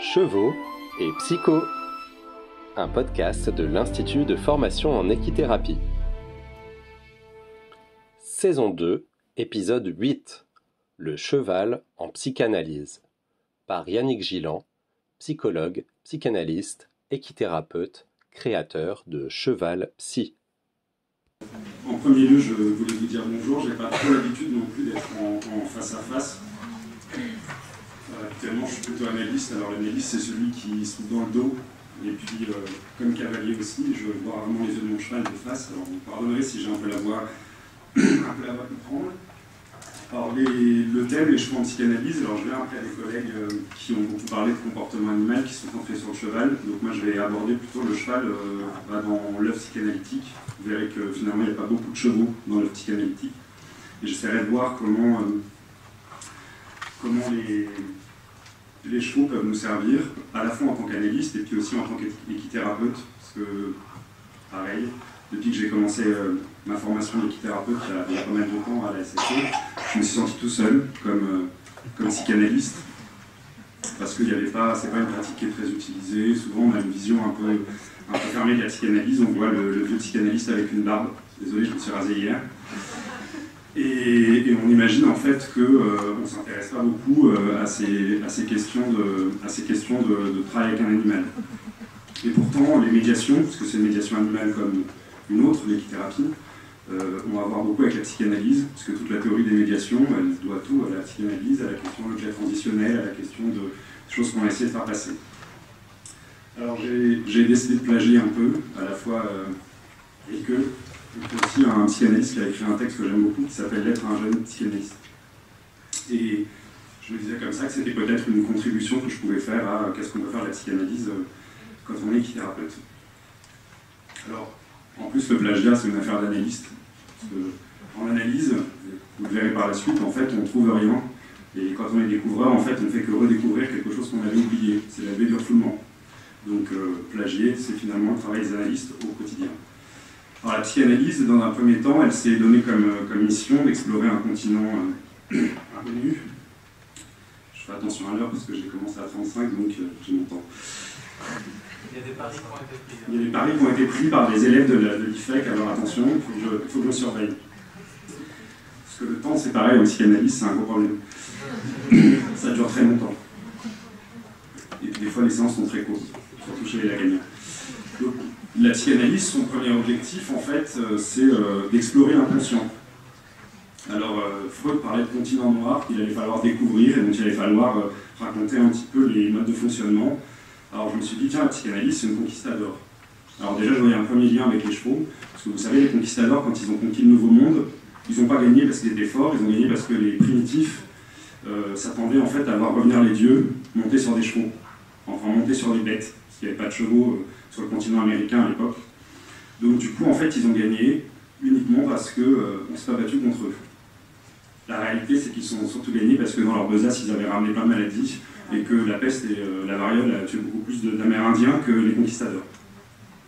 Chevaux et Psycho, un podcast de l'Institut de formation en équithérapie. Saison 2, épisode 8, le cheval en psychanalyse, par Yannick Gillan, psychologue, psychanalyste, équithérapeute, créateur de Cheval Psy. En premier lieu, je voulais vous dire bonjour. J'ai pas trop l'habitude non plus d'être en face à face. Actuellement, je suis plutôt analyste. Alors, l'analyste, c'est celui qui se trouve dans le dos. Et puis, comme cavalier aussi, je vois rarement les yeux de mon cheval de face. Alors, vous me pardonnerez si j'ai un peu la voix qui tremble. Alors, le thème, les chevaux en psychanalyse. Alors, je viens après des collègues qui ont beaucoup parlé de comportement animal, qui sont centrés sur le cheval. Donc, moi, je vais aborder plutôt le cheval dans l'œuvre psychanalytique. Vous verrez que finalement, il n'y a pas beaucoup de chevaux dans l'œuvre psychanalytique. Et j'essaierai de voir comment les chevaux peuvent nous servir, à la fois en tant qu'analyste et puis aussi en tant qu'équithérapeute. Parce que, pareil, depuis que j'ai commencé ma formation d'équithérapeute il y a pas mal de temps à la SSC, je me suis senti tout seul comme psychanalyste. Parce que c'est pas une pratique qui est très utilisée. Souvent, on a une vision un peu fermée de la psychanalyse. On voit le vieux psychanalyste avec une barbe. Désolé, je me suis rasé hier. Et on imagine en fait qu'on ne s'intéresse pas beaucoup à ces questions de travail avec un animal. Et pourtant, les médiations, parce que c'est une médiation animale comme une autre, l'équithérapie, on va voir beaucoup avec la psychanalyse, parce que toute la théorie des médiations, elle doit tout à la psychanalyse, à la question de l'objet transitionnel, à la question de choses qu'on a essayé de faire passer. Alors j'ai décidé de plagier un peu, à la fois et que aussi un psychanalyste qui a écrit un texte que j'aime beaucoup qui s'appelle Lettre à un jeune psychanalyste. Et je me disais comme ça que c'était peut-être une contribution que je pouvais faire à qu'est-ce qu'on peut faire de la psychanalyse quand on est équithérapeute. Alors, en plus, le plagiat, c'est une affaire d'analyste. En analyse, vous le verrez par la suite, en fait, on ne trouve rien. Et quand on est découvreur, en fait, on ne fait que redécouvrir quelque chose qu'on avait oublié. C'est la baie du refoulement. Donc, plagier, c'est finalement le travail des analystes au quotidien. Alors, la psychanalyse, dans un premier temps, elle s'est donnée comme mission d'explorer un continent inconnu. Je fais attention à l'heure parce que j'ai commencé à 35, donc j'ai mon temps. Il y a des paris qui ont été pris. Il y a des paris qui ont été pris par des élèves de l'IFEC, alors attention, il faut que je surveille. Parce que le temps, c'est pareil, en psychanalyse, c'est un gros problème. Ça dure très longtemps. Et des fois, les séances sont très courtes, surtout chez les Lagrangiens. Donc, la psychanalyse, son premier objectif, en fait, c'est d'explorer l'inconscient. Alors, Freud parlait de continent noir qu'il allait falloir découvrir et dont il allait falloir raconter un petit peu les modes de fonctionnement. Alors, je me suis dit, tiens, la psychanalyse, c'est une conquistador. Alors déjà, je voyais un premier lien avec les chevaux, parce que vous savez, les conquistadors, quand ils ont conquis le Nouveau Monde, ils n'ont pas gagné parce qu'ils étaient forts, ils ont gagné parce que les primitifs s'attendaient en fait à voir revenir les dieux monter sur des chevaux, enfin monter sur des bêtes, parce qu'il n'y avait pas de chevaux sur le continent américain à l'époque. Donc du coup, en fait, ils ont gagné uniquement parce qu'on ne s'est pas battu contre eux. La réalité, c'est qu'ils sont surtout gagnés parce que dans leur besace, ils avaient ramené plein de maladies et que la peste et la variole a tué beaucoup plus d'Amérindiens que les conquistadors.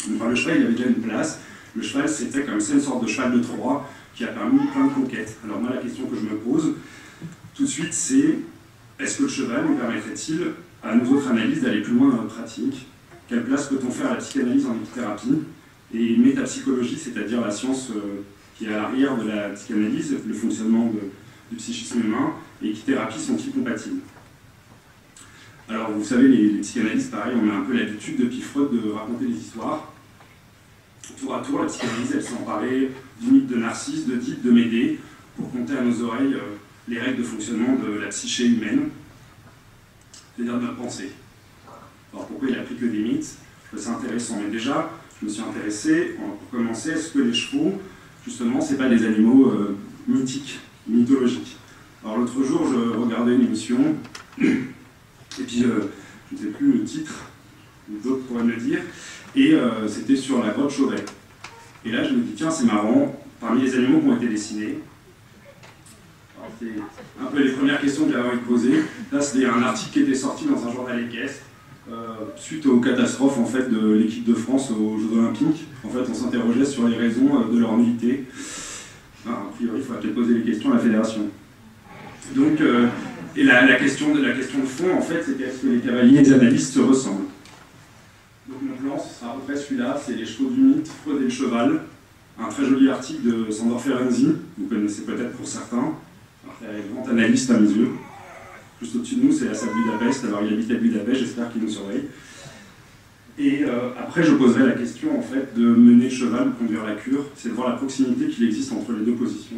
Donc, le cheval, il avait déjà une place. Le cheval, c'était comme ça une sorte de cheval de Troie qui a permis plein de conquêtes. Alors moi, la question que je me pose tout de suite, c'est est-ce que le cheval nous permettrait-il, à nos autres analyses, d'aller plus loin dans notre pratique? Quelle place peut-on faire à la psychanalyse en équithérapie? Et métapsychologie, c'est-à-dire la science qui est à l'arrière de la psychanalyse, le fonctionnement du psychisme humain, et équithérapie sont-ils compatibles? Alors vous savez, les psychanalystes, pareil, on a un peu l'habitude depuis Freud de raconter des histoires. Tour à tour, la psychanalyse, elle s'est emparée du mythe de Narcisse, d'Oedipe, de Médée, pour conter à nos oreilles les règles de fonctionnement de la psyché humaine, c'est-à-dire de notre pensée. Alors pourquoi il n'a pris que des mythes? C'est intéressant, mais déjà, je me suis intéressé, pour commencer, est-ce que les chevaux, justement, c'est pas des animaux mythiques, mythologiques? Alors l'autre jour, je regardais une émission, et puis je ne sais plus le titre, d'autres pourraient me le dire, et c'était sur la grotte Chauvet. Et là, je me dis, tiens, c'est marrant, parmi les animaux qui ont été dessinés, c'est un peu les premières questions que j'avais envie de poser. Là, c'était un article qui était sorti dans un journal équestre, suite aux catastrophes en fait, de l'équipe de France aux Jeux Olympiques. En fait, on s'interrogeait sur les raisons de leur nullité. A priori, il faudrait peut-être poser les questions à la fédération. Donc, Et la question de fond, en fait, c'est est-ce que les cavaliers et les analystes se ressemblent. Donc mon plan, ce sera à peu près celui-là, c'est les chevaux du mythe, Freud et le cheval. Un très joli article de Sandor Ferenczi, vous connaissez peut-être pour certains, un grand analyste à mes yeux. Juste au-dessus de nous, c'est la salle Budapest, alors il habite à Budapest, j'espère qu'il nous surveille. Et après, je poserai la question, en fait, de mener le cheval ou conduire la cure, c'est de voir la proximité qu'il existe entre les deux positions.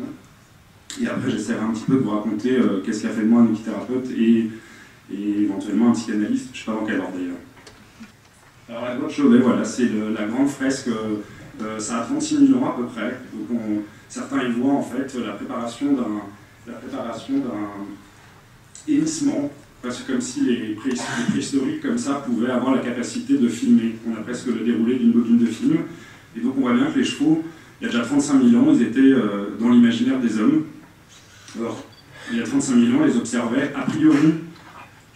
Et après, j'essaierai un petit peu de vous raconter qu'est-ce qu'a fait de moi un équithérapeute et éventuellement un psychanalyste, je ne sais pas dans quel ordre d'ailleurs. Alors la loi de Chauvet, voilà, c'est la grande fresque, ça a 36 000 ans à peu près. Donc certains y voient en fait la préparation d'un hennissement, parce que comme si les préhistoriques comme ça pouvaient avoir la capacité de filmer. On a presque le déroulé d'une bobine de film. Et donc on voit bien que les chevaux, il y a déjà 35 000 ans, ils étaient dans l'imaginaire des hommes. Alors, il y a 35 000 ans, ils les observaient a priori.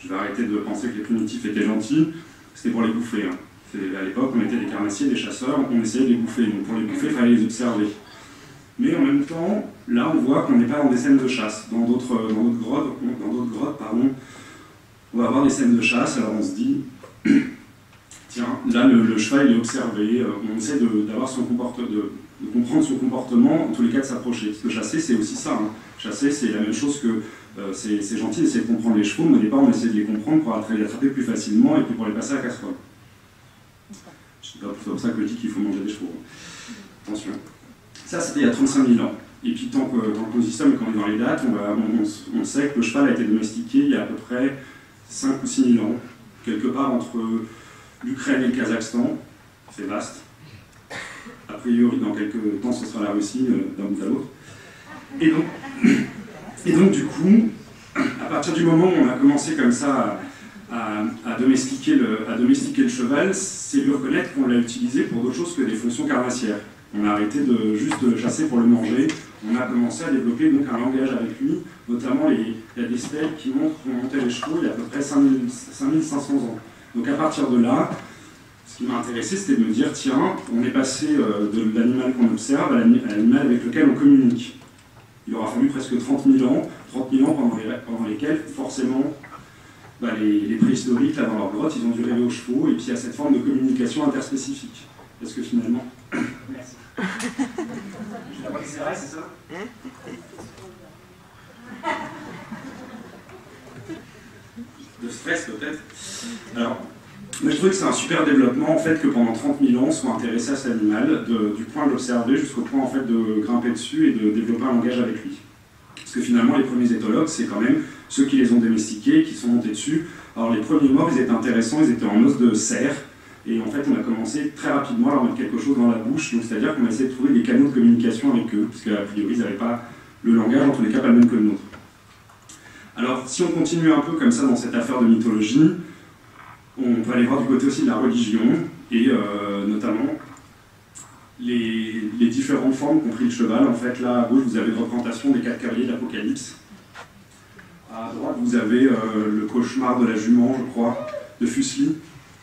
Je vais arrêter de penser que les primitifs étaient gentils, c'était pour les bouffer. Hein. À l'époque, on était des carnassiers, des chasseurs, on essayait de les bouffer. Donc pour les bouffer, il fallait les observer. Mais en même temps, là, on voit qu'on n'est pas dans des scènes de chasse. Dans d'autres grottes, on va avoir des scènes de chasse, alors on se dit, tiens, là, le cheval, il est observé, on essaie d'avoir son comportement, de comprendre son comportement, en tous les cas de s'approcher. Parce que chasser, c'est aussi ça. Hein. Chasser, c'est la même chose que... c'est gentil d'essayer de comprendre les chevaux, mais au départ, on essaie de les comprendre pour les attraper plus facilement et puis pour les passer à la casserole. C'est pour ça que je dis qu'il faut manger des chevaux. Attention. Ça, c'était il y a 35 000 ans. Et puis, tant que nous y sommes et qu'on est dans les dates, on sait que le cheval a été domestiqué il y a à peu près 5 ou 6 000 ans, quelque part entre l'Ukraine et le Kazakhstan. C'est vaste. A priori, dans quelques temps, ce sera la Russie, d'un bout à l'autre. Et donc, du coup, à partir du moment où on a commencé comme ça à domestiquer le cheval, c'est lui reconnaître qu'on l'a utilisé pour d'autres choses que des fonctions carnassières. On a arrêté de juste le chasser pour le manger, on a commencé à développer donc un langage avec lui, notamment il y a des stèles qui montrent qu'on montait les chevaux il y a à peu près 5500 ans. Donc à partir de là, ce qui m'a intéressé, c'était de me dire, tiens, on est passé de l'animal qu'on observe à l'animal avec lequel on communique. Il aura fallu presque 30 000 ans pendant lesquels, forcément, les préhistoriques, là, dans leur grotte, ils ont dû rêver aux chevaux, et puis il y a cette forme de communication interspécifique. Parce que finalement... Merci. Je crois que c'est vrai, c'est ça ? De stress, peut-être. Alors, mais je trouve que c'est un super développement, en fait, que pendant 30 000 ans, on soit intéressé à cet animal, du point de l'observer jusqu'au point, en fait, de grimper dessus et de développer un langage avec lui. Parce que finalement, les premiers éthologues, c'est quand même ceux qui les ont domestiqués, qui sont montés dessus. Alors, les premiers morts, ils étaient intéressants, ils étaient en os de cerf, et en fait, on a commencé très rapidement à leur mettre quelque chose dans la bouche, donc c'est-à-dire qu'on a essayé de trouver des canaux de communication avec eux, parce qu'a priori, ils n'avaient pas le langage, en tous les cas, pas le même que le nôtre. Alors, si on continue un peu comme ça dans cette affaire de mythologie, on peut aller voir du côté aussi de la religion, et notamment les différentes formes qu'ont pris le cheval. En fait, là, à gauche, vous avez une représentation des 4 cavaliers de l'Apocalypse. À droite, vous avez le cauchemar de la jument, je crois, de Fuseli.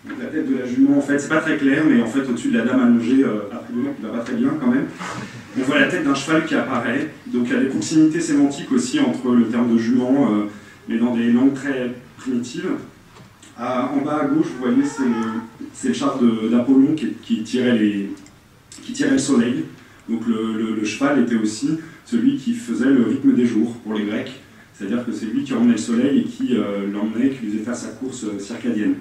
Donc la tête de la jument, en fait, c'est pas très clair, mais en fait, au-dessus de la dame allongée, a priori, qui va pas très bien quand même. On voit la tête d'un cheval qui apparaît. Donc il y a des proximités sémantiques aussi entre le terme de jument, mais dans des langues très primitives. En bas à gauche, vous voyez, c'est le char d'Apollon qui tirait le soleil. Donc le cheval était aussi celui qui faisait le rythme des jours pour les Grecs. C'est-à-dire que c'est lui qui emmenait le soleil et qui l'emmenait, qui lui faisait faire sa course circadienne.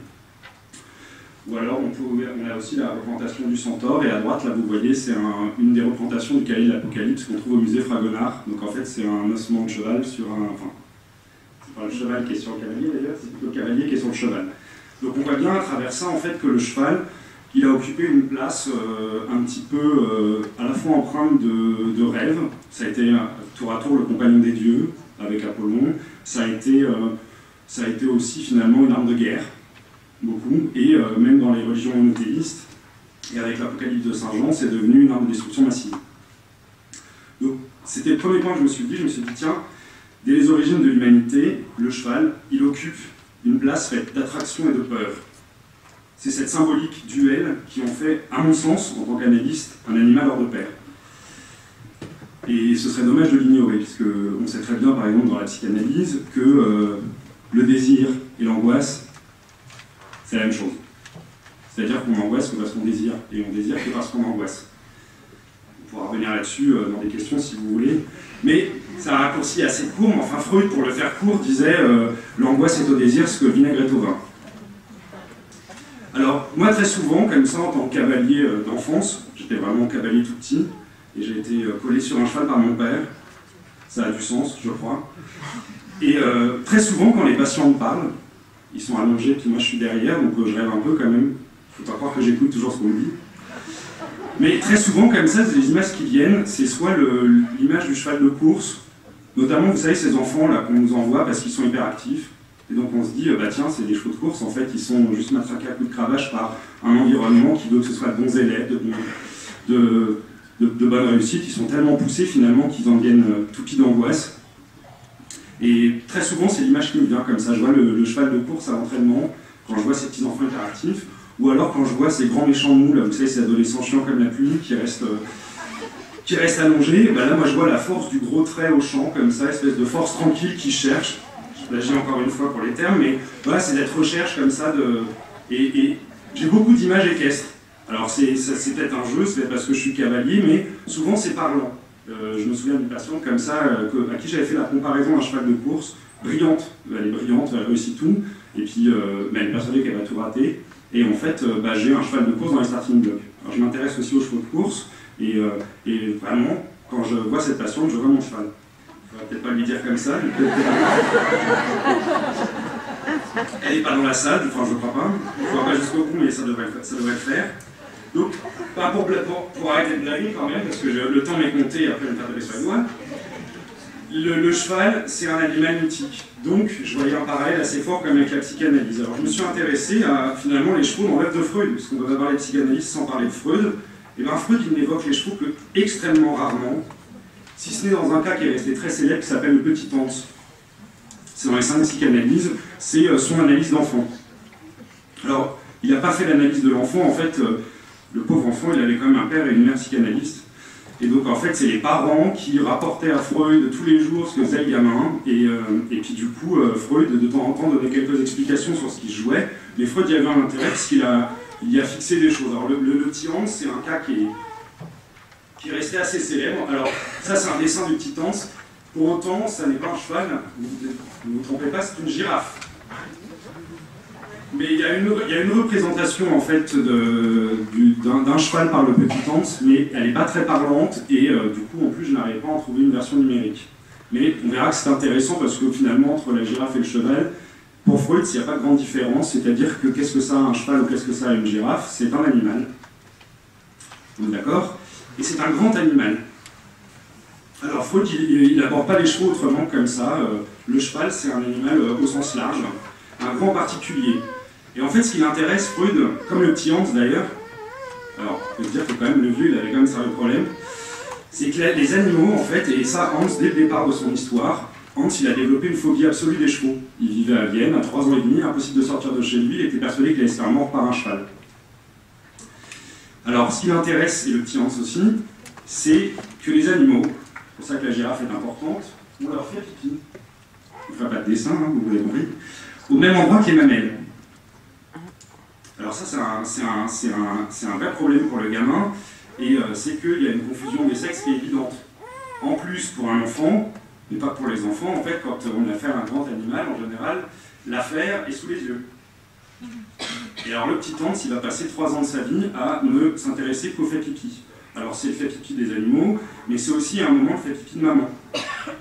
Ou alors on a aussi la représentation du centaure, et à droite, là vous voyez, c'est une des représentations du cavalier de l'Apocalypse qu'on trouve au musée Fragonard. Donc en fait, c'est un ossement de cheval sur un... Enfin, c'est pas le cheval qui est sur le cavalier d'ailleurs, c'est plutôt le cavalier qui est sur le cheval. Donc on voit bien à travers ça en fait que le cheval, il a occupé une place un petit peu à la fois empreinte de rêve. Ça a été tour à tour le compagnon des dieux avec Apollon. Ça a été aussi finalement une arme de guerre, beaucoup, et même dans les religions monothéistes, et avec l'Apocalypse de Saint Jean, c'est devenu une arme de destruction massive. Donc c'était le premier point que je me suis dit, tiens, dès les origines de l'humanité, le cheval, il occupe une place faite d'attraction et de peur. C'est cette symbolique duel qui en fait, à mon sens, en tant qu'analyste, un animal hors de pair. Et ce serait dommage de l'ignorer, puisqu'on sait très bien, par exemple, dans la psychanalyse, que le désir et l'angoisse, c'est la même chose. C'est-à-dire qu'on angoisse que parce qu'on désire, et on désire que parce qu'on angoisse. On pourra revenir là-dessus dans des questions si vous voulez. Mais c'est un raccourci assez court, mais enfin Freud, pour le faire court, disait l'angoisse est au désir ce que le vinaigre est au vin. Alors, moi très souvent, comme ça, en tant que cavalier d'enfance, j'étais vraiment cavalier tout petit, et j'ai été collé sur un cheval par mon père, ça a du sens, je crois. Et très souvent, quand les patients me parlent, ils sont allongés, puis moi je suis derrière, donc je rêve un peu quand même. Il ne faut pas croire que j'écoute toujours ce qu'on me dit. Mais très souvent, comme ça, les images qui viennent, c'est soit l'image du cheval de course, notamment, vous savez, ces enfants-là qu'on nous envoie parce qu'ils sont hyperactifs. Et donc on se dit, bah tiens, c'est des chevaux de course, en fait, ils sont juste matraqués à coups de cravache par un environnement qui veut que ce soit de bons élèves, de bonnes réussites. Ils sont tellement poussés, finalement, qu'ils en deviennent toupies d'angoisse. Et très souvent, c'est l'image qui me vient comme ça. Je vois le cheval de course à l'entraînement, quand je vois ces petits enfants hyperactifs, ou alors quand je vois ces grands méchants mous, là, vous savez, ces adolescents chiants comme la pluie, qui restent allongés, ben là, moi, je vois la force du gros trait au champ, comme ça, espèce de force tranquille qui cherche. Là, j'ai encore une fois pour les termes, mais voilà, c'est cette recherche comme ça et j'ai beaucoup d'images équestres. Alors, c'est peut-être un jeu, c'est peut-être parce que je suis cavalier, mais souvent, c'est parlant. Je me souviens d'une patiente comme ça, à qui j'avais fait la comparaison à un cheval de course, brillante. Elle est brillante, elle réussit tout, et puis elle est persuadée qu'elle va tout rater. Et en fait, j'ai un cheval de course dans les starting blocks. Alors, je m'intéresse aussi aux chevaux de course, et vraiment, quand je vois cette patiente, je vois mon cheval. Je ne vais peut-être pas lui dire comme ça. Elle n'est pas dans la salle, enfin je ne crois pas. Je ne crois pas jusqu'au bout, mais ça devrait le faire. Donc, pas pour arrêter de blaguer quand même, parce que le temps m'est compté et après je vais me faire taper sur les doigts. Le cheval, c'est un animal mythique. Donc, je voyais un parallèle assez fort comme avec la psychanalyse. Alors, je me suis intéressé à, finalement, les chevaux dans l'œuvre de Freud, parce qu'on ne peut pas parler de psychanalyse sans parler de Freud. Et bien, Freud, il n'évoque les chevaux que extrêmement rarement, si ce n'est dans un cas qui est resté très célèbre, qui s'appelle le Petit Hans. C'est dans les 5 psychanalyses, c'est son analyse d'enfant. Alors, il n'a pas fait l'analyse de l'enfant, en fait, le pauvre enfant, il avait quand même un père et une mère psychanalystes. Et donc, en fait, c'est les parents qui rapportaient à Freud tous les jours ce que faisait le gamin. Et puis, du coup, Freud, de temps en temps, donnait quelques explications sur ce qu'il jouait. Mais Freud y avait un intérêt parce qu'il y a fixé des choses. Alors, le Petit Hans, c'est un cas qui est resté assez célèbre. Alors, ça, c'est un dessin du Petit Hans. Pour autant, ça n'est pas un cheval. Ne vous trompez pas, c'est une girafe. Mais il y a une représentation en fait d'un cheval par le Petit Hans, mais elle n'est pas très parlante et du coup en plus je n'arrive pas à en trouver une version numérique. Mais on verra que c'est intéressant parce que finalement entre la girafe et le cheval, pour Freud il n'y a pas de grande différence, c'est-à-dire que qu'est-ce que ça a un cheval ou qu'est-ce que ça a une girafe, c'est un animal. Donc d'accord ? Et c'est un grand animal. Alors Freud il n'aborde pas les chevaux autrement comme ça, le cheval c'est un animal au sens large, un grand particulier. Et en fait, ce qui l'intéresse, Freud, comme le Petit Hans d'ailleurs, alors, je peux dire que quand même le vieux, il avait quand même sérieux problème, c'est que les animaux, en fait, et ça, Hans, dès le départ de son histoire, Hans, il a développé une phobie absolue des chevaux. Il vivait à Vienne, à 3 ans et demi, impossible de sortir de chez lui, il était persuadé qu'il allait se faire mordre par un cheval. Alors, ce qui l'intéresse, et le Petit Hans aussi, c'est que les animaux, c'est pour ça que la girafe est importante, on leur fait pipi. Je ne ferai pas de dessin, hein, vous l'avez compris, au même endroit que les mamelles. Alors ça, c'est un vrai problème pour le gamin, et c'est qu'il y a une confusion des sexes qui est évidente. En plus, pour un enfant, mais pas pour les enfants, en fait, quand on a affaire à un grand animal, en général, l'affaire est sous les yeux. Et alors le Petit Hans, il va passer 3 ans de sa vie à ne s'intéresser qu'au fait pipi. Alors c'est le fait pipi des animaux, mais c'est aussi à un moment le fait pipi de maman.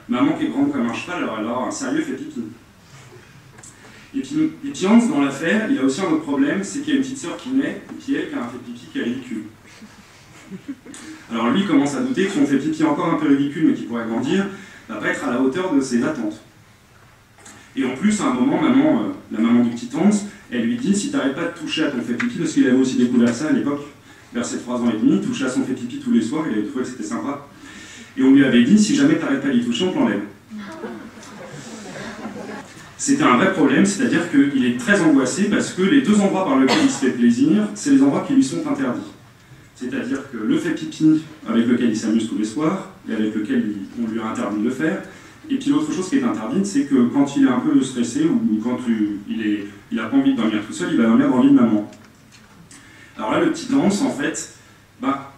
Maman qui est grande comme un cheval, alors elle va avoir un sérieux fait pipi. Et puis Hans, dans l'affaire, il a aussi un autre problème, c'est qu'il y a une petite sœur qui naît, et puis elle qui a un fait pipi qui est ridicule. Alors lui il commence à douter que son fait pipi encore un peu ridicule, mais qui pourrait grandir, va pas être à la hauteur de ses attentes. Et en plus, à un moment, la maman du Petit Hans, elle lui dit, si tu n'arrêtes pas de toucher à ton fait pipi, parce qu'il avait aussi découvert ça à l'époque, vers ses 3 ans et demi, il touchait à son fait pipi tous les soirs, il avait trouvé que c'était sympa. Et on lui avait dit, si jamais tu n'arrêtes pas d'y toucher, on te l'enlève. C'était un vrai problème, c'est-à-dire qu'il est très angoissé parce que les 2 endroits par lesquels il se fait plaisir, c'est les endroits qui lui sont interdits. C'est-à-dire que le fait pipi avec lequel il s'amuse tous les soirs, et avec lequel on lui a interdit de le faire. Et puis l'autre chose qui est interdite, c'est que quand il est un peu stressé ou quand il n'a pas envie de dormir tout seul, il va dormir dans le lit de maman. Alors là, le petit Hans, en fait,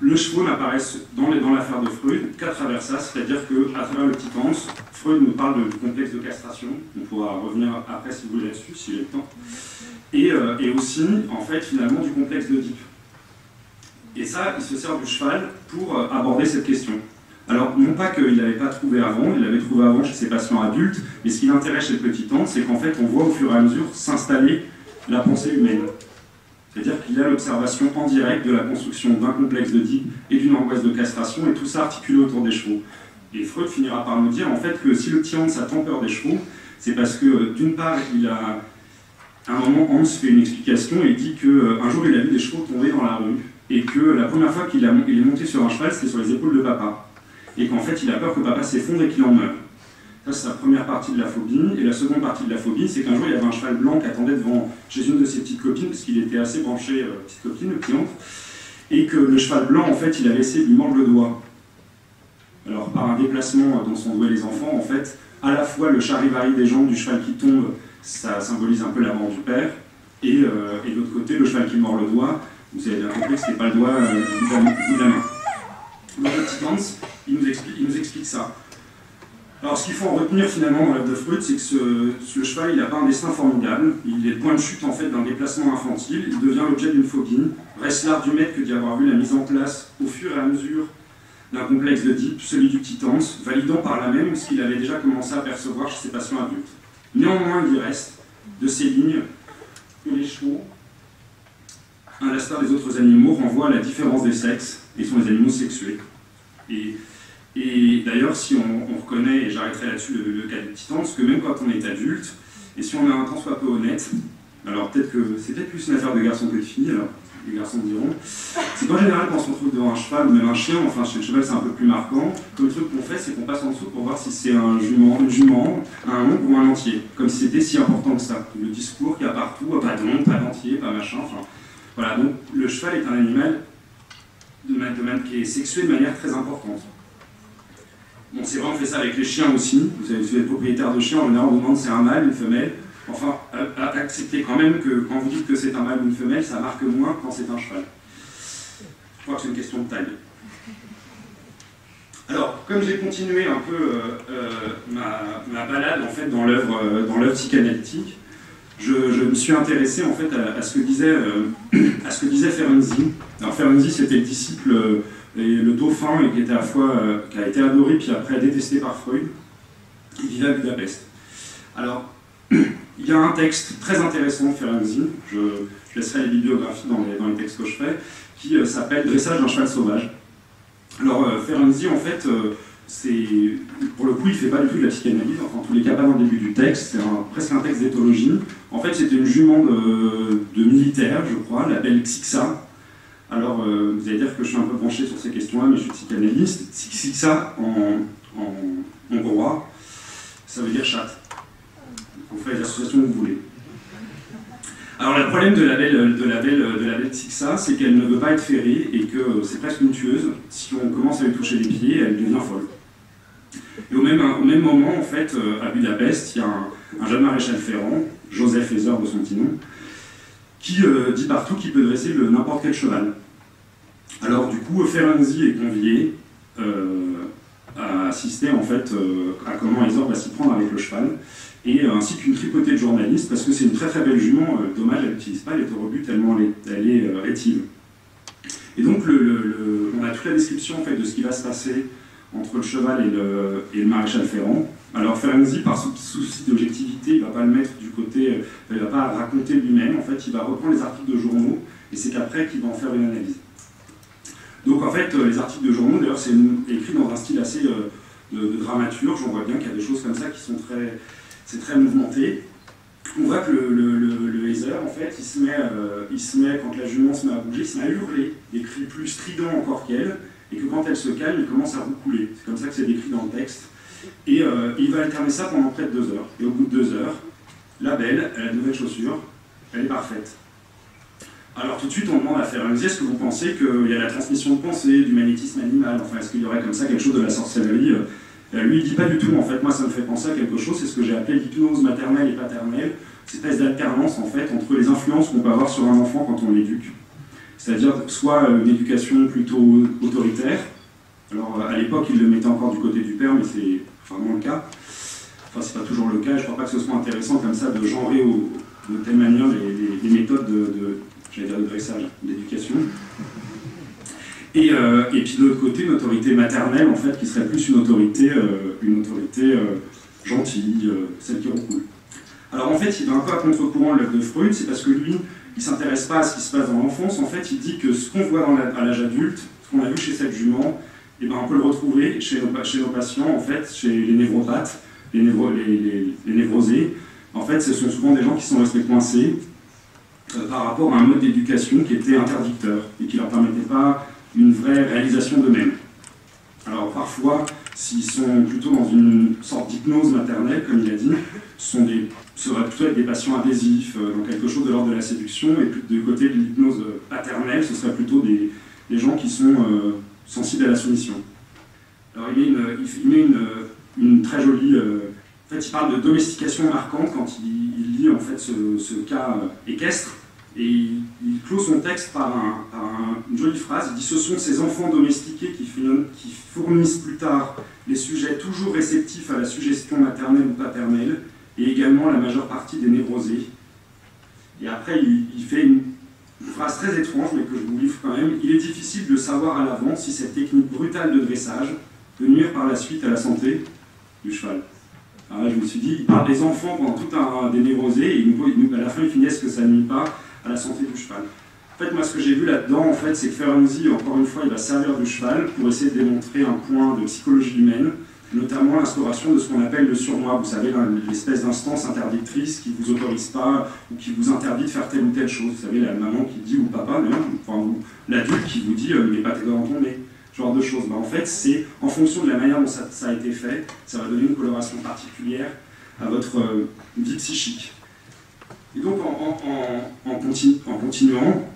le chevaux n'apparaît dans l'affaire de Freud qu'à travers ça, c'est-à-dire qu'à travers le petit Hans, Freud nous parle du complexe de castration, on pourra revenir après si vous voulez là-dessus, si j'ai le temps, et aussi, en fait, finalement, du complexe d'Oedipe. Et ça, il se sert du cheval pour aborder cette question. Alors, non pas qu'il n'avait pas trouvé avant, il l'avait trouvé avant chez ses patients adultes, mais ce qui l'intéresse chez le petit Hans, c'est qu'en fait, on voit au fur et à mesure s'installer la pensée humaine. C'est-à-dire qu'il y a l'observation en direct de la construction d'un complexe d'Oedipe et d'une angoisse de castration, et tout ça articulé autour des chevaux. Et Freud finira par nous dire, en fait, que si le petit Hans a tant peur des chevaux, c'est parce que, d'une part, à un moment, Hans fait une explication et il dit qu'un jour, il a vu des chevaux tomber dans la rue, et que la première fois qu'il est monté sur un cheval, c'était sur les épaules de papa. Et qu'en fait, il a peur que papa s'effondre et qu'il en meure. Ça, c'est sa première partie de la phobie. Et la seconde partie de la phobie, c'est qu'un jour, il y avait un cheval blanc qui attendait chez une de ses petites copines, parce qu'il était assez branché, petite copine, le client, et que le cheval blanc, en fait, il avait essayé de lui mordre le doigt. Alors, par un déplacement dont sont doués les enfants, en fait, à la fois le charivari des jambes du cheval qui tombe, ça symbolise un peu la mort du père, et de l'autre côté, le cheval qui mord le doigt, vous avez bien compris que ce n'était pas le doigt de la main. Donc le petit Hans, il nous explique ça. Alors ce qu'il faut en retenir finalement dans l'œuvre de Freud, c'est que ce cheval, il n'a pas un destin formidable, il est le point de chute en fait d'un déplacement infantile, il devient l'objet d'une phobie. Reste l'art du maître que d'y avoir vu la mise en place au fur et à mesure d'un complexe d'Oedipe, celui du petit Hans, validant par là même ce qu'il avait déjà commencé à percevoir chez ses patients adultes. Néanmoins, il y reste de ces lignes que les chevaux, à l'instar des autres animaux, renvoient à la différence des sexes et sont des animaux sexués. Et d'ailleurs, si on reconnaît, et j'arrêterai là-dessus le cas du petit Hans, que même quand on est adulte, et si on a un tant soit peu honnête, alors peut-être que c'est peut-être plus une affaire de garçon que de fille, alors les garçons diront, c'est qu'en général quand on se retrouve devant un cheval ou même un chien, enfin chez le cheval c'est un peu plus marquant, que le truc qu'on fait c'est qu'on passe en dessous pour voir si c'est un jument, une jument, un ongle ou un entier, comme si c'était si important que ça. Le discours qu'il y a partout, pas d'ongle, pas d'entier, pas machin, enfin... Voilà, donc le cheval est un animal qui est sexué de manière très importante. Bon, c'est vrai, on fait ça avec les chiens aussi. Vous êtes propriétaire de chiens, en général, on vous demande si c'est un mâle, une femelle. Enfin, acceptez quand même que quand vous dites que c'est un mâle ou une femelle, ça marque moins quand c'est un cheval. Je crois que c'est une question de taille. Alors, comme j'ai continué un peu ma balade en fait, dans l'œuvre psychanalytique, je me suis intéressé en fait à ce que disait Ferenczi. Alors Ferenczi, c'était le disciple et le dauphin et qui a été adoré puis après détesté par Freud. Il vivait à Budapest. Alors, il y a un texte très intéressant de Ferenczi, je laisserai les bibliographies dans les textes que je fais, qui s'appelle « Dressage d'un cheval sauvage ». Alors Ferenczi, en fait, pour le coup, il ne fait pas du tout de la psychanalyse, enfin en tous les cas pas dans le début du texte, c'est presque un texte d'éthologie. En fait, c'était une jument de militaire, je crois, la belle Xixa. Alors, vous allez dire que je suis un peu branché sur ces questions-là, mais je suis psychanalyste. Xixa, en hongrois, ça veut dire chatte. Vous faites les associations que vous voulez. Alors, le problème de la belle Xixa, c'est qu'elle ne veut pas être ferrée et que c'est presque une tueuse. Si on commence à lui toucher les pieds, elle devient folle. Et au même moment, en fait, à Budapest, il y a un jeune maréchal ferrant, Joseph Hezer de son petit nom, qui dit partout qu'il peut dresser n'importe quel cheval. Alors du coup, Ferenczi est convié à assister en fait à comment Hezer va s'y prendre avec le cheval, et ainsi qu'une tripotée de journalistes, parce que c'est une très très belle jument, dommage, elle n'utilise pas les taureaux tellement elle est rétive. Et donc on a toute la description en fait, de ce qui va se passer entre le cheval et le maréchal ferrant. Alors Ferenczi, par souci d'objectivité, il ne va pas le mettre du côté, il ne va pas raconter lui-même, en fait il va reprendre les articles de journaux, et c'est qu'après qu'il va en faire une analyse. Donc en fait, les articles de journaux, d'ailleurs c'est écrit dans un style assez de dramaturge, on voit bien qu'il y a des choses comme ça qui sont c'est très mouvementé. On voit que le Hezer, en fait, il se met, quand la jument se met à bouger, il se met à hurler, des cris plus stridents encore qu'elle, et que quand elle se calme, il commence à roucouler. C'est comme ça que c'est décrit dans le texte. Et il va alterner ça pendant près de 2 heures. Et au bout de 2 heures, la belle, elle a de nouvelles chaussures, elle est parfaite. Alors tout de suite, on demande à Ferenczi, est-ce que vous pensez qu'il y a la transmission de pensée, du magnétisme animal, enfin, est-ce qu'il y aurait comme ça quelque chose de la sorcellerie? Lui, il dit pas du tout, en fait, moi ça me fait penser à quelque chose, c'est ce que j'ai appelé l'hypnose maternelle et paternelle, cette espèce d'alternance, en fait, entre les influences qu'on peut avoir sur un enfant quand on l'éduque. C'est-à-dire soit une éducation plutôt autoritaire, alors à l'époque, il le mettait encore du côté du père, mais c'est vraiment le cas. Enfin, c'est pas toujours le cas, je crois pas que ce soit intéressant comme ça de genrer de telle manière les méthodes j'allais dire de dressage, d'éducation. Et puis de l'autre côté, une autorité maternelle, en fait, qui serait plus une autorité gentille, celle qui recoule. Alors en fait, il va un peu à contre-courant de l'œuvre de Freud, c'est parce que lui, il ne s'intéresse pas à ce qui se passe dans l'enfance. En fait, il dit que ce qu'on voit à l'âge adulte, ce qu'on a vu chez cette jument, eh ben, on peut le retrouver chez nos patients, en fait, chez les névropathes, les névrosés. En fait, ce sont souvent des gens qui sont restés coincés par rapport à un mode d'éducation qui était interdicteur et qui ne leur permettait pas une vraie réalisation d'eux-mêmes. Alors parfois, s'ils sont plutôt dans une sorte d'hypnose maternelle, comme il a dit, seraient plutôt être des patients adhésifs, dans quelque chose de l'ordre de la séduction, et du côté de l'hypnose paternelle, ce serait plutôt des gens qui sont sensibles à la soumission. Alors il met une très jolie... en fait, il parle de domestication marquante quand il lit en fait ce cas équestre, et il clôt son texte par une jolie phrase. Il dit « Ce sont ces enfants domestiqués qui fournissent plus tard les sujets toujours réceptifs à la suggestion maternelle ou paternelle, et également la majeure partie des névrosés. » Et après, il fait une phrase très étrange, mais que je vous livre quand même. « Il est difficile de savoir à l'avance si cette technique brutale de dressage peut nuire par la suite à la santé du cheval. » Alors là, je me suis dit, il parle des enfants pendant tout un des névrosés, et à la fin, il finit, est-ce que ça ne nuit pas à la santé du cheval? En fait, moi, ce que j'ai vu là-dedans, en fait, c'est que Ferenczi, encore une fois, il va servir du cheval pour essayer de démontrer un point de psychologie humaine, notamment l'instauration de ce qu'on appelle le surmoi. Vous savez, l'espèce d'instance interdictrice qui ne vous autorise pas ou qui vous interdit de faire telle ou telle chose. Vous savez, la maman qui dit, ou papa, même, enfin, ou l'adulte qui vous dit, ne mets pas tes doigts dans ton nez. Genre de choses. En fait, c'est en fonction de la manière dont ça a été fait, ça va donner une coloration particulière à votre vie psychique. Et donc, en continuant,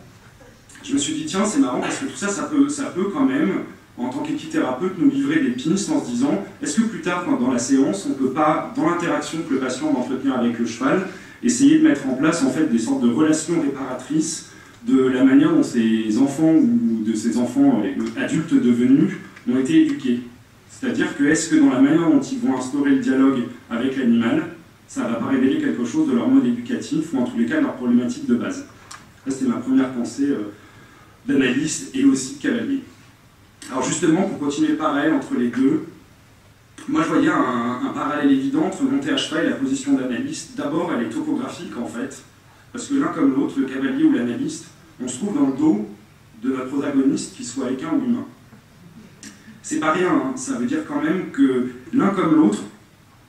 je me suis dit, tiens, c'est marrant parce que tout ça, ça peut quand même, en tant qu'équithérapeute, nous livrer des pistes en se disant, est-ce que plus tard, dans la séance, on ne peut pas, dans l'interaction que le patient va entretenir avec le cheval, essayer de mettre en place en fait des sortes de relations réparatrices de la manière dont ces enfants ou de ces enfants adultes devenus ont été éduqués. C'est-à-dire que est-ce que dans la manière dont ils vont instaurer le dialogue avec l'animal, ça ne va pas révéler quelque chose de leur mode éducatif ou en tous les cas de leur problématique de base. Ça, c'était ma première pensée d'analyste et aussi de cavalier. Alors justement, pour continuer le parallèle entre les deux, moi je voyais un parallèle évident entre monter à cheval et la position d'analyste. D'abord, elle est topographique en fait, parce que l'un comme l'autre, le cavalier ou l'analyste, on se trouve dans le dos de notre protagoniste, qu'il soit équin ou humain. C'est pas rien, hein. Ça veut dire quand même que l'un comme l'autre,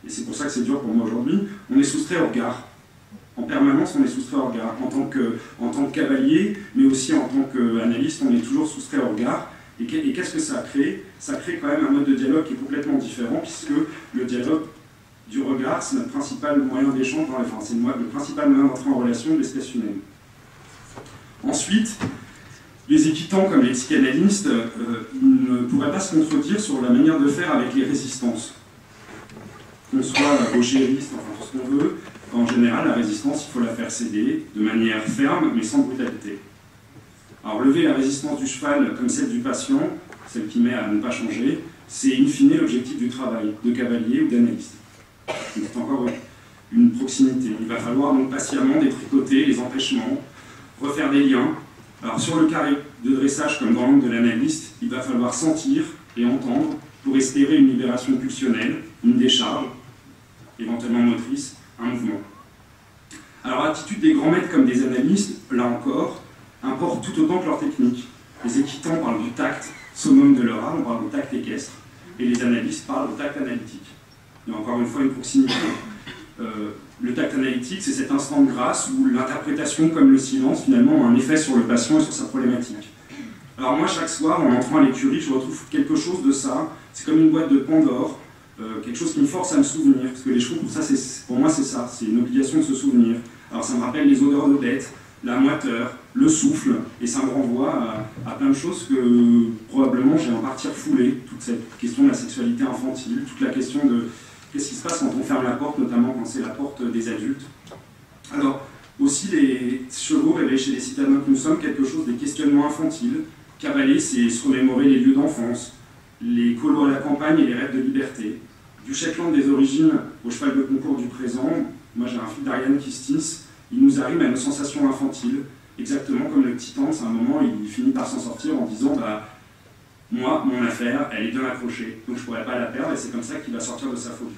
et c'est pour ça que c'est dur pour moi aujourd'hui, on est soustrait au regard. En permanence, on est soustrait au regard. En tant que cavalier, mais aussi en tant qu'analyste, on est toujours soustrait au regard. Et qu'est-ce que ça crée? Ça crée quand même un mode de dialogue qui est complètement différent, puisque le dialogue du regard, c'est notre principal moyen d'échange, c'est le principal moyen d'entrer en relation de l'espèce humaine. Ensuite, les équitants comme les psychanalystes ne pourraient pas se contredire sur la manière de faire avec les résistances. Qu'on soit gauchériste, enfin tout ce qu'on veut, en général, la résistance, il faut la faire céder de manière ferme, mais sans brutalité. Alors, lever la résistance du cheval comme celle du patient, celle qui met à ne pas changer, c'est in fine l'objectif du travail, de cavalier ou d'analyste. C'est encore une proximité. Il va falloir donc patiemment détricoter les empêchements, refaire des liens. Alors sur le carré de dressage, comme dans l'angle de l'analyste, il va falloir sentir et entendre pour espérer une libération pulsionnelle, une décharge, éventuellement motrice, un mouvement. Alors l'attitude des grands maîtres comme des analystes, là encore, importe tout autant que leur technique. Les équitants parlent du tact, summum de leur art, on parle du tact équestre, et les analystes parlent au tact analytique. Il y a encore une fois une proximité. Le tact analytique, c'est cet instant de grâce où l'interprétation, comme le silence, finalement, a un effet sur le patient et sur sa problématique. Alors moi, chaque soir, en entrant à l'écurie, je retrouve quelque chose de ça. C'est comme une boîte de Pandore, quelque chose qui me force à me souvenir. Parce que les chevaux, pour moi, c'est ça. C'est une obligation de se souvenir. Alors ça me rappelle les odeurs de bêtes, la moiteur, le souffle, et ça me renvoie à plein de choses que probablement j'ai en partie refoulé, toute cette question de la sexualité infantile, toute la question de qu'est-ce qui se passe quand on ferme la porte, notamment quand c'est la porte des adultes. Alors, aussi les chevaux réveillent chez les citadins que nous sommes quelque chose des questionnements infantiles. Cavaler, c'est se remémorer les lieux d'enfance, les colos à la campagne et les rêves de liberté. Du Shetland des origines au cheval de concours du présent, moi j'ai un fils d'Ariane qui se tisse, il nous arrive à nos sensations infantiles, exactement comme le petit Hans, à un moment il finit par s'en sortir en disant bah, moi, mon affaire, elle est bien accrochée, donc je ne pourrais pas la perdre, et c'est comme ça qu'il va sortir de sa phobie.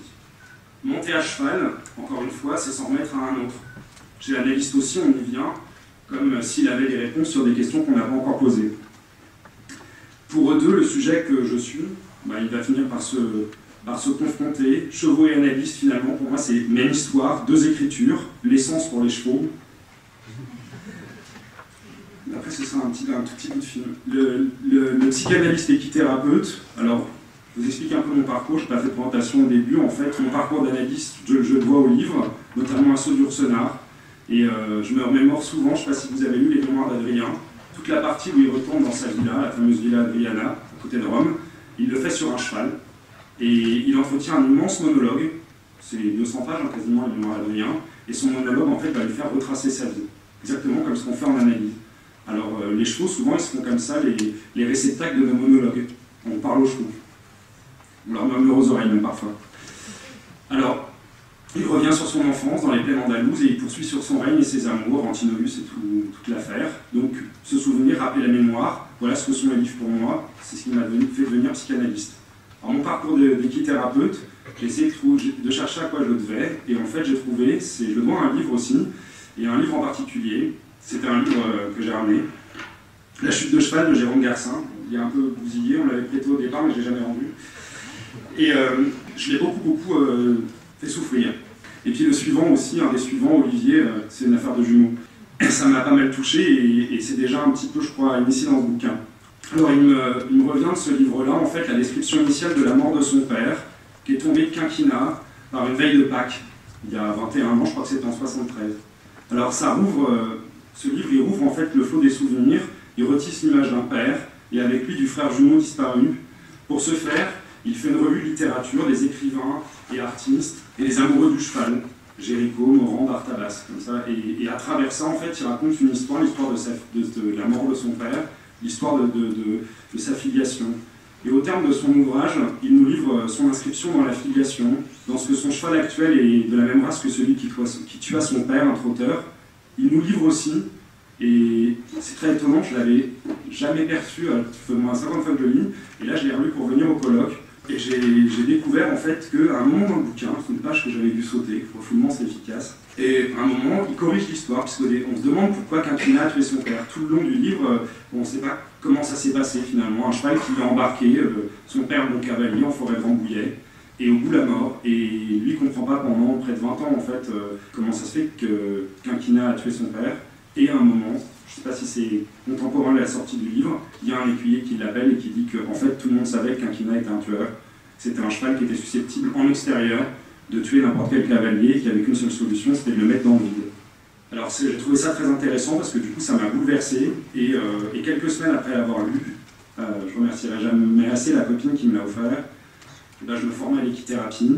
Monter à cheval, encore une fois, c'est s'en remettre à un autre. Chez l'analyste aussi, on y vient, comme s'il avait des réponses sur des questions qu'on n'a pas encore posées. Pour eux deux, le sujet que je suis, bah, il va finir par se confronter. Chevaux et analystes, finalement, pour moi, c'est même histoire, deux écritures, l'essence pour les chevaux. Après, ce sera un tout petit bout de film. Le psychanalyste équithérapeute, alors, je vous explique un peu mon parcours, je n'ai pas fait de présentation au début. En fait, mon parcours d'analyste, je le vois au livre, notamment à Saut d'Ursenard. Et je me remémore souvent, je ne sais pas si vous avez lu les mémoires d'Adrien, toute la partie où il retourne dans sa villa, la fameuse villa Adriana, à côté de Rome. Il le fait sur un cheval. Et il entretient un immense monologue. C'est 200 pages, quasiment, les mémoires d'Adrien. Et son monologue, en fait, va lui faire retracer sa vie. Exactement comme ce qu'on fait en analyse. Alors, les chevaux, souvent, ils se font comme ça, les réceptacles de nos monologues. On parle aux chevaux. On leur murmure aux oreilles, même parfois. Alors, il revient sur son enfance dans les plaines andalouses et il poursuit sur son règne et ses amours, Antinous et toute l'affaire. Donc, se souvenir, rappeler la mémoire, voilà ce que sont les livres pour moi, c'est ce qui m'a fait devenir psychanalyste. Alors, mon parcours d'équithérapeute, j'ai essayé de chercher à quoi je le devais, et en fait, j'ai trouvé, je le dois à un livre aussi, et un livre en particulier, c'était un livre que j'ai ramené, La chute de cheval de Jérôme Garcin. Il est un peu bousillé, on l'avait prêté au départ, mais je ne l'ai jamais rendu. Et je l'ai beaucoup fait souffrir. Et puis le suivant aussi, un des suivants, Olivier, c'est une affaire de jumeaux. Ça m'a pas mal touché et c'est déjà un petit peu, je crois, initié dans ce bouquin. Alors il me revient de ce livre-là, en fait, la description initiale de la mort de son père, qui est tombé de quinquina par une veille de Pâques, il y a 21 ans, je crois que c'était en 73. Alors ça rouvre, ce livre, il rouvre en fait le flot des souvenirs, il retisse l'image d'un père, et avec lui du frère jumeau disparu. Pour ce faire, il fait une revue de littérature des écrivains et artistes et les amoureux du cheval, Géricault, Morand, Bartabas, comme ça. Et à travers ça, en fait, il raconte une histoire, l'histoire de la mort de son père, l'histoire de sa filiation. Et au terme de son ouvrage, il nous livre son inscription dans la filiation, dans ce que son cheval actuel est de la même race que celui qui tua son père, un trotteur. Il nous livre aussi, et c'est très étonnant, je ne l'avais jamais perçu, ça fait au moins 50 fois que je le lis, et là je l'ai relu pour venir au colloque. Et j'ai découvert en fait qu'à un moment dans le bouquin, c'est une page que j'avais dû sauter, refoulement c'est efficace, et à un moment il corrige l'histoire, puisqu'on se demande pourquoi quinquina a tué son père. Tout le long du livre, on ne sait pas comment ça s'est passé finalement, un cheval qui a embarqué son père bon cavalier en forêt de Rambouillet, et au bout la mort, et lui ne comprend pas pendant près de 20 ans en fait comment ça se fait que quinquina a tué son père, et à un moment, je ne sais pas si c'est contemporain de la sortie du livre, il y a un écuyer qui l'appelle et qui dit qu'en fait tout le monde savait que quinquina était un tueur. C'était un cheval qui était susceptible en extérieur de tuer n'importe quel cavalier, qui n'avait qu'une seule solution, c'était de le mettre dans le vide. Alors j'ai trouvé ça très intéressant parce que du coup ça m'a bouleversé et quelques semaines après l'avoir lu, je remercierai jamais assez la copine qui me l'a offert, et ben, je me formais à l'équithérapie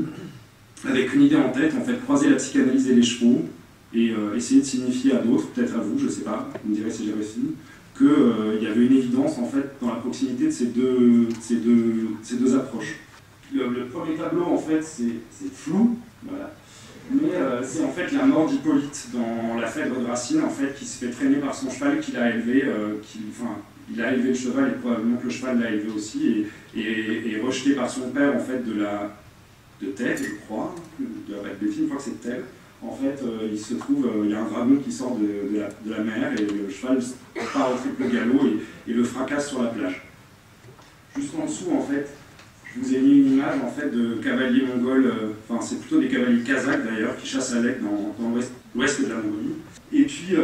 avec une idée en tête, en fait croiser la psychanalyse et les chevaux, et essayer de signifier à d'autres, peut-être à vous, je ne sais pas, vous me direz si j'ai réussi, qu'il y avait une évidence en fait dans la proximité de ces deux approches. Le premier tableau en fait c'est flou, voilà. Mais c'est en fait la mort d'Hippolyte dans la Phèdre de Racine, en fait, qui se fait traîner par son cheval qu'il a élevé, il a élevé le cheval et probablement que le cheval l'a élevé aussi, et rejeté par son père en fait de Thèbes, je crois, de la Bêtine, je crois que c'est Thèbes. En fait, il se trouve, il y a un dragon qui sort de la mer et le cheval part au triple galop et le fracasse sur la plage. Juste en dessous, en fait, je vous ai mis une image en fait, de cavaliers mongols, c'est plutôt des cavaliers kazakhs d'ailleurs, qui chassent à l'aigle dans l'ouest de la Mongolie. Et puis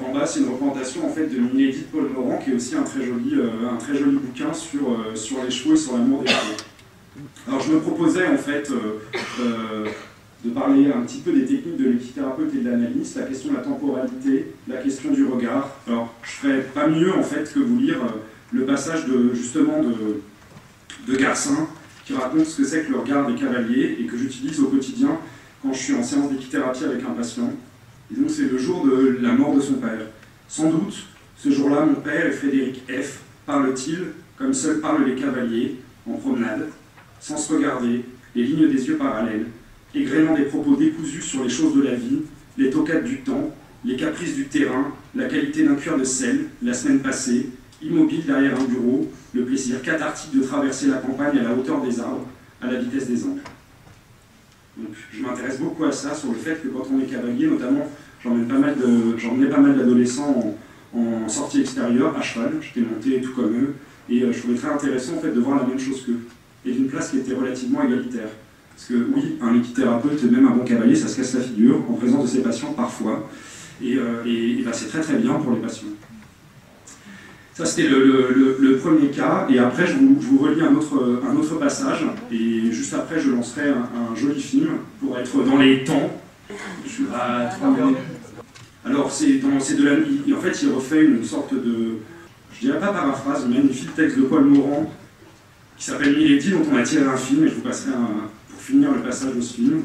en bas, c'est une représentation en fait, de Milady de Paul Morand, qui est aussi un très joli bouquin sur les chevaux et sur l'amour des chevaux. Alors je me proposais en fait de parler un petit peu des techniques de l'équithérapeute et de l'analyste, la question de la temporalité, la question du regard. Alors, je ne ferais pas mieux en fait que vous lire le passage justement de Garcin, qui raconte ce que c'est que le regard des cavaliers et que j'utilise au quotidien quand je suis en séance d'équithérapie avec un patient. Et donc c'est le jour de la mort de son père. Sans doute, ce jour-là, mon père et Frédéric F. parlent-ils comme seuls parlent les cavaliers, en promenade, sans se regarder, les lignes des yeux parallèles, égrénant des propos décousus sur les choses de la vie, les toquades du temps, les caprices du terrain, la qualité d'un cuir de sel, la semaine passée, immobile derrière un bureau, le plaisir cathartique de traverser la campagne à la hauteur des arbres, à la vitesse des amples. Donc, je m'intéresse beaucoup à ça, sur le fait que quand on est cavalier, notamment, j'emmenais pas mal d'adolescents en sortie extérieure, à cheval, j'étais monté tout comme eux, et je trouvais très intéressant en fait, de voir la même chose qu'eux, et d'une place qui était relativement égalitaire. Parce que oui, un équithérapeute, même un bon cavalier, ça se casse la figure, en présence de ses patients parfois, et ben, c'est très très bien pour les patients. Ça, c'était le premier cas, et après, je vous relis un autre passage, et juste après, je lancerai un joli film pour être dans les temps. Je suis à 3 minutes. Alors, en fait, il refait une sorte de, je dirais pas paraphrase, mais magnifique texte de Paul Morand, qui s'appelle Milady, dont on a tiré un film, et je vous passerai pour finir le passage de ce film.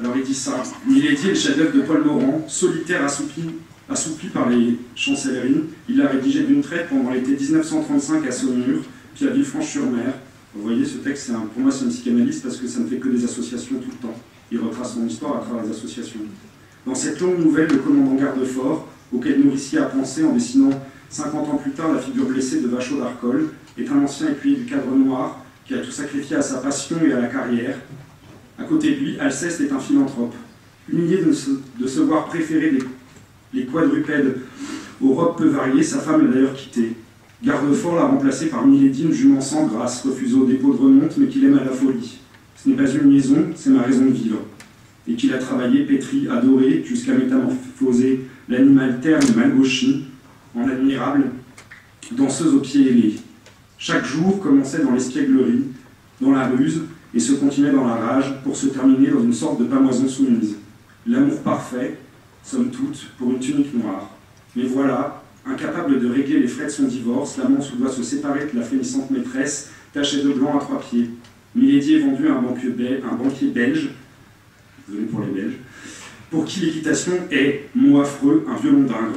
Alors, il dit ça. Milady est le chef-d'œuvre de Paul Morand, solitaire assoupi par les chancelleries. Il l'a rédigé d'une traite pendant l'été 1935 à Saumur, puis à Villefranche-sur-Mer. Vous voyez, ce texte, pour moi, c'est un psychanalyste parce que ça ne fait que des associations tout le temps. Il retrace son histoire à travers les associations. Dans cette longue nouvelle, le commandant Gardefort, auquel Nourricier a pensé en dessinant 50 ans plus tard la figure blessée de Vachaud d'Arcole, est un ancien écuyer du Cadre Noir qui a tout sacrifié à sa passion et à la carrière. À côté de lui, Alceste est un philanthrope. Humilié de se voir préférer les quadrupèdes aux robes peu variées, sa femme l'a d'ailleurs quitté. Gardefort l'a remplacé par Milady, une jument sans grâce, refusée au dépôt de remonte, mais qu'il aime à la folie. Ce n'est pas une liaison, c'est ma raison de vivre. Et qu'il a travaillé, pétri, adoré, jusqu'à métamorphoser l'animal terne Malgauchy en admirable danseuse aux pieds ailés. Chaque jour commençait dans l'espièglerie, dans la ruse, et se continuait dans la rage, pour se terminer dans une sorte de pamoison soumise. L'amour parfait, somme toute, pour une tunique noire. Mais voilà, incapable de régler les frais de son divorce, l'amant doit se séparer de la frémissante maîtresse, tachée de blanc à 3 pieds. Milady est vendue à un banquier belge, désolé pour les Belges, pour qui l'équitation est, mot affreux, un violon dingue.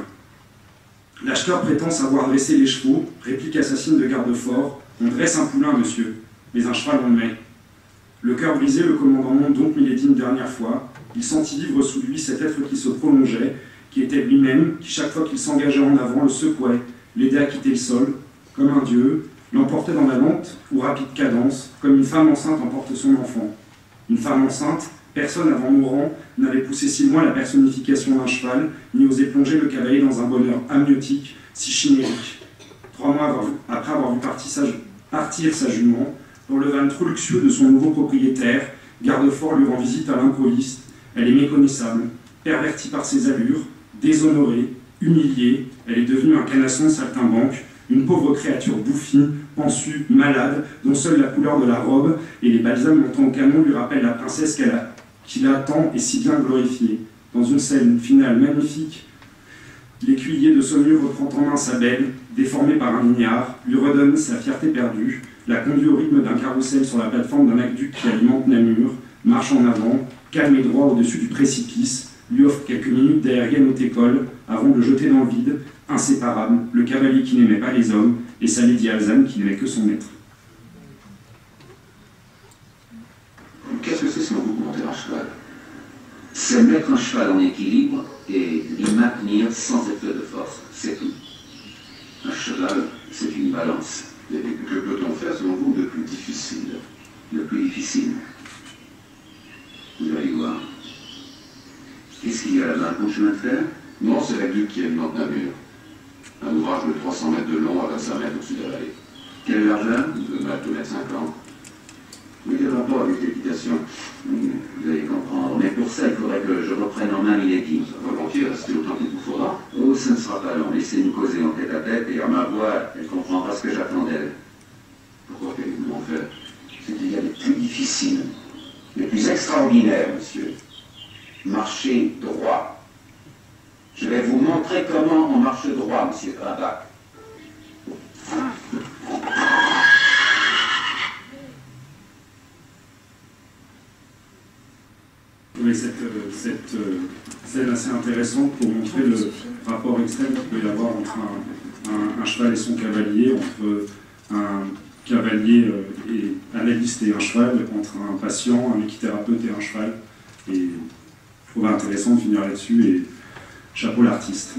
L'acheteur prétend savoir dresser les chevaux, réplique assassine de Gardefort. On dresse un poulain, monsieur, mais un cheval on le met. Le cœur brisé, le commandant monte donc Milady une dernière fois. Il sentit vivre sous lui cet être qui se prolongeait, qui était lui-même, qui chaque fois qu'il s'engageait en avant le secouait, l'aidait à quitter le sol, comme un dieu, l'emportait dans la lente ou rapide cadence, comme une femme enceinte emporte son enfant. Une femme enceinte, personne avant mourant n'avait poussé si loin la personnification d'un cheval, ni osé plonger le cavalier dans un bonheur amniotique, si chimérique. 3 mois après avoir vu partir sa jument, dans le van trop luxueux de son nouveau propriétaire, Gardefort lui rend visite à l'improviste. Elle est méconnaissable, pervertie par ses allures, déshonorée, humiliée, elle est devenue un canasson saltimbanque, une pauvre créature bouffie, pensue, malade, dont seule la couleur de la robe et les balsams montant au canon lui rappellent la princesse qu'il a tant et si bien glorifiée. Dans une scène finale magnifique, l'écuyer de Saumur reprend en main sa belle, déformée par un ignare, lui redonne sa fierté perdue, la conduit au rythme d'un carrousel sur la plateforme d'un aqueduc qui alimente Namur, marche en avant, calme et droit au-dessus du précipice, lui offre quelques minutes d'aérienne haute école avant de le jeter dans le vide, inséparable, le cavalier qui n'aimait pas les hommes et sa lady Alzane qui n'aimait que son maître. Qu'est-ce que c'est selon vous monter un cheval? C'est mettre un cheval en équilibre et l'y maintenir sans effet de force, c'est tout. Un cheval, c'est une balance. Et que peut-on faire selon vous de plus difficile? Le plus difficile, vous allez voir. Qu'est-ce qu'il y a là-bas comme chemin de fer? Non, c'est l'aqueduc qui alimente Namur. Un ouvrage de 300 mètres de long à 25 mètres au-dessus de la vallée. Quelle largeur? 2 mètres, 2 mètres 50. Mais quel rapport avec l'équitation? Vous allez comprendre. Mais pour ça, il faudrait que je reprenne en main Milady. Volontiers, restez autant qu'il vous faudra. Oh, ça ne sera pas long. Laissez-nous causer en tête à tête et à ma voix, elle comprendra ce que j'attends d'elle. Pourquoi qu'allez-vous en faire? C'est qu'il y a des plus difficiles. les plus extraordinaires, monsieur. Marchez droit. Je vais vous montrer comment on marche droit, monsieur Grabach. Oui, cette scène assez intéressante pour montrer le rapport extrême qu'il peut y avoir entre un cheval et son cavalier, entre un cavalier et analyste et un cheval, entre un patient, un équithérapeute et un cheval. Et je trouve intéressant de finir là-dessus et chapeau l'artiste.